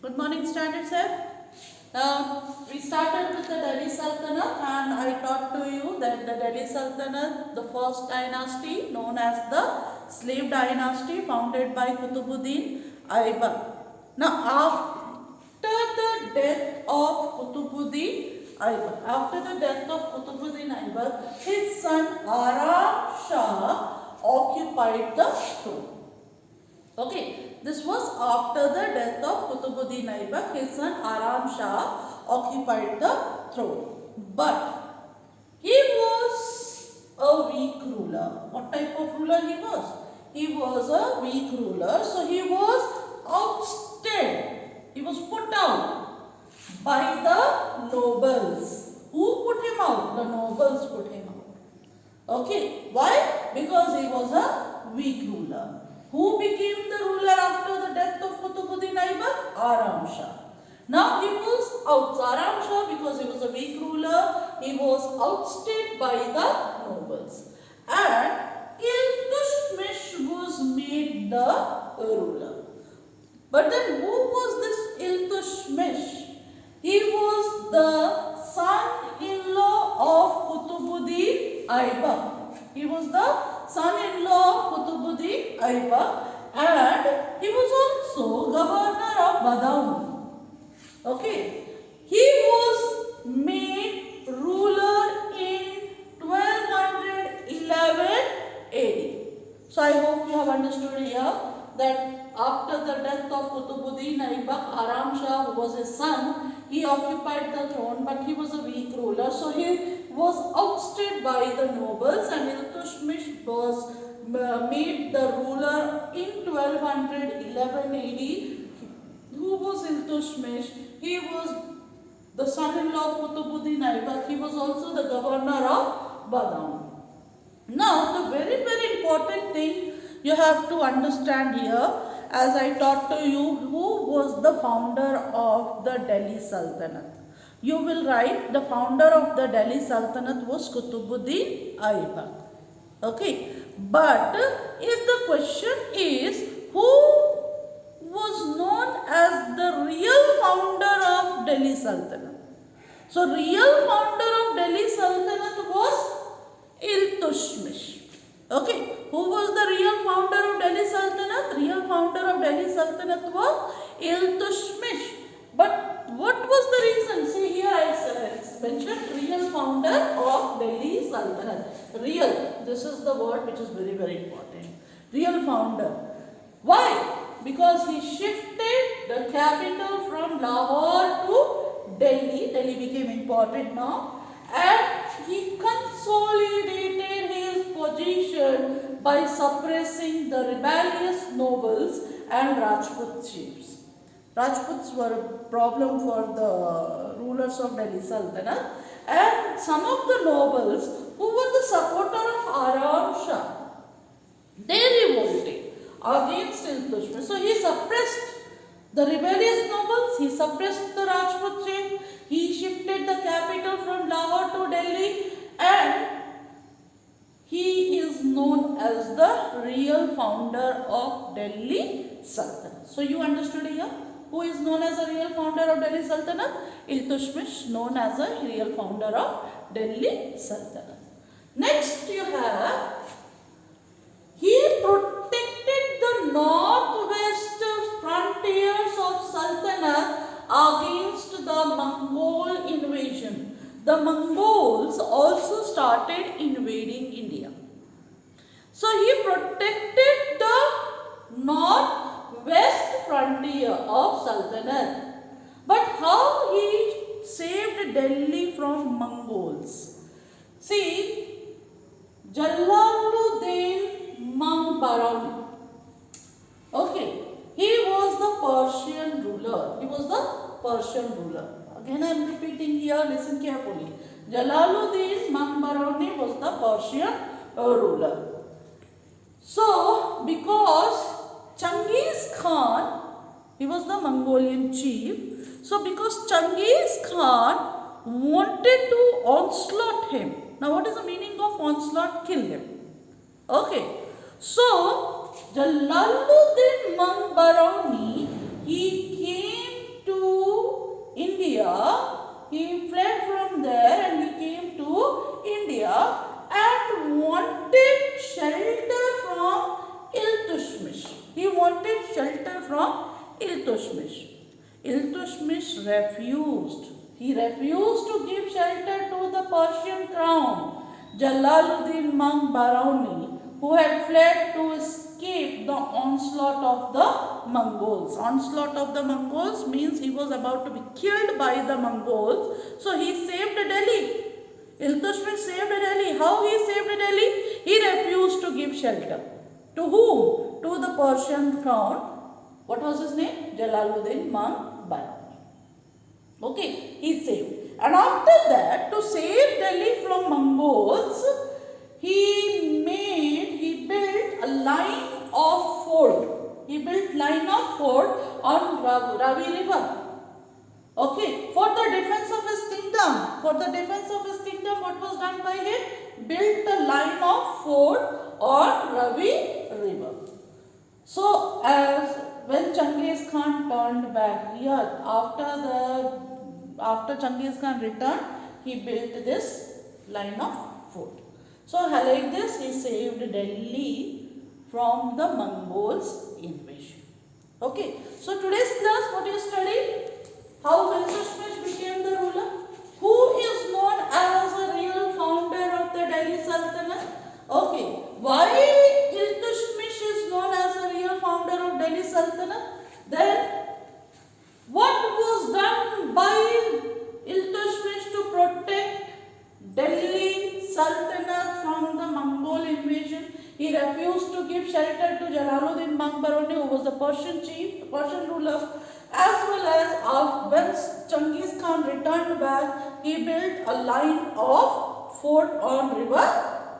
Good morning, Standard Sir. We started with the Delhi Sultanate, and I taught to you that the Delhi Sultanate, the first dynasty known as the slave dynasty founded by Qutbuddin Aibak. Now, after the death of Qutbuddin Aibak, his son Aram Shah occupied the throne. Okay, this was after the death of Qutbuddin Aibak. His son Aram Shah occupied the throne. But he was a weak ruler. What type of ruler he was? He was a weak ruler. So he was ousted. He was put out by the nobles. Who put him out? The nobles put him out. Okay, why? Because he was a weak ruler. Who became the ruler after the death of Qutbuddin Aibak? Aram Shah. Now he was out. Aram Shah, because he was a weak ruler, he was ousted by the nobles. And Iltutmish was made the ruler. But then who was this Iltutmish? He was the son-in-law of Qutbuddin Aibak. He was the son-in-law of Qutbuddin Aibak, and he was also governor of Badaun. Okay. He was made ruler in 1211 AD. So I hope you have understood here that after the death of Qutbuddin Aibak, Aram Shah, who was his son, he occupied the throne, but he was a weak ruler. So he was ousted by the nobles, and Iltutmish was made the ruler in 1211 AD. Who was Iltutmish? He was the son-in-law of Qutbuddin Aibak. He was also the governor of Badaun. Now, the very, very important thing you have to understand here, as I taught to you, who was the founder of the Delhi Sultanate. You will write the founder of the Delhi Sultanate was Qutbuddin Aibak. Okay. But if the question is who was known as the real founder of Delhi Sultanate. So, real founder of Delhi Sultanate was Iltutmish. Okay, who was the real founder of Delhi Sultanate? Real founder of Delhi Sultanate was Iltutmish. But what was the reason? See here I mentioned real founder of Delhi Sultanate. Real, this is the word which is very, very important. Real founder. Why? Because he shifted the capital from Lahore to Delhi. Delhi became important now. And he consolidated his position by suppressing the rebellious nobles and Rajput chiefs. Rajputs were a problem for the rulers of Delhi Sultanate, and some of the nobles who were the supporter of Aram Shah, they revolted against Iltutmish. So he suppressed the rebellious nobles, he suppressed the Rajput chief, he shifted the capital from Lahore to Delhi, and he is known as the real founder of Delhi Sultanate. So you understood here? Who is known as a real founder of Delhi Sultanate? Iltutmish, known as a real founder of Delhi Sultanate. Next you have, he protected the northwest frontiers of Sultanate against the Mongol invasion. The Mongols also started invading India. So he protected the northwest frontier of Sultanate. But how he saved Delhi from Mongols? See, Jalaluddin Barauni. Okay, he was the Persian ruler. He was the Persian ruler. Again I am repeating here, listen carefully. Jalaluddin Barauni was the Persian ruler. So, because Chengiz Khan, he was the Mongolian chief. So, because Chengiz Khan wanted to onslaught him. Now, what is the meaning of onslaught? Kill him. Okay. So, Jalaluddin Barauni, he came India. He fled from there and he came to India and wanted shelter from Iltutmish. He wanted shelter from Iltutmish. Iltutmish refused. He refused to give shelter to the Persian crown, Jalaluddin Monk Barauni, who had fled to escape the onslaught of the Mongols. Onslaught of the Mongols means he was about to be killed by the Mongols. So he saved Delhi. Iltutmish saved Delhi. How he saved Delhi? He refused to give shelter. To whom? To the Persian crown. What was his name? Jalaluddin Monk Barauni. Okay, he saved. And after that, to save Delhi from Mongols, he built a line of fort. He built line of fort on Ravi River. Okay, for the defense of his kingdom. For the defense of his kingdom, what was done by him? Built a line of fort on Ravi River. So, as when Genghis Khan turned back here, after Genghis Khan returned, he built this line of fort. So, like this, he saved Delhi from the Mongols' invasion. Okay, so today's class, what you study? How Iltutmish became the ruler? Who is known as a real founder of the Delhi Sultanate? Okay, why Iltutmish is known as a real founder of Delhi Sultanate? Then, what was done by Iltutmish to protect Delhi Sultanate from the Mongol invasion? He refused to give shelter to Jalaluddin Monk Barauni, who was the Persian chief, Persian ruler, as well as when Genghis Khan returned back, he built a line of fort on river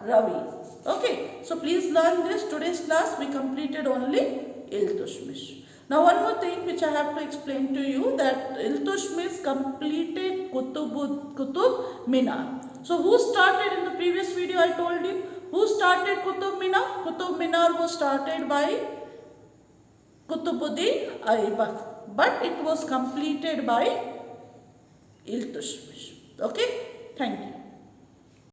Ravi. Okay, so please learn this. Today's class we completed only Iltutmish. Now one more thing which I have to explain to you, that Iltutmish completed Qutub Minar. So who started in the previous video? I told you who started Qutub Minar. Qutub Minar was started by Qutbuddin Aibak, but it was completed by Iltutmish. Okay, thank you.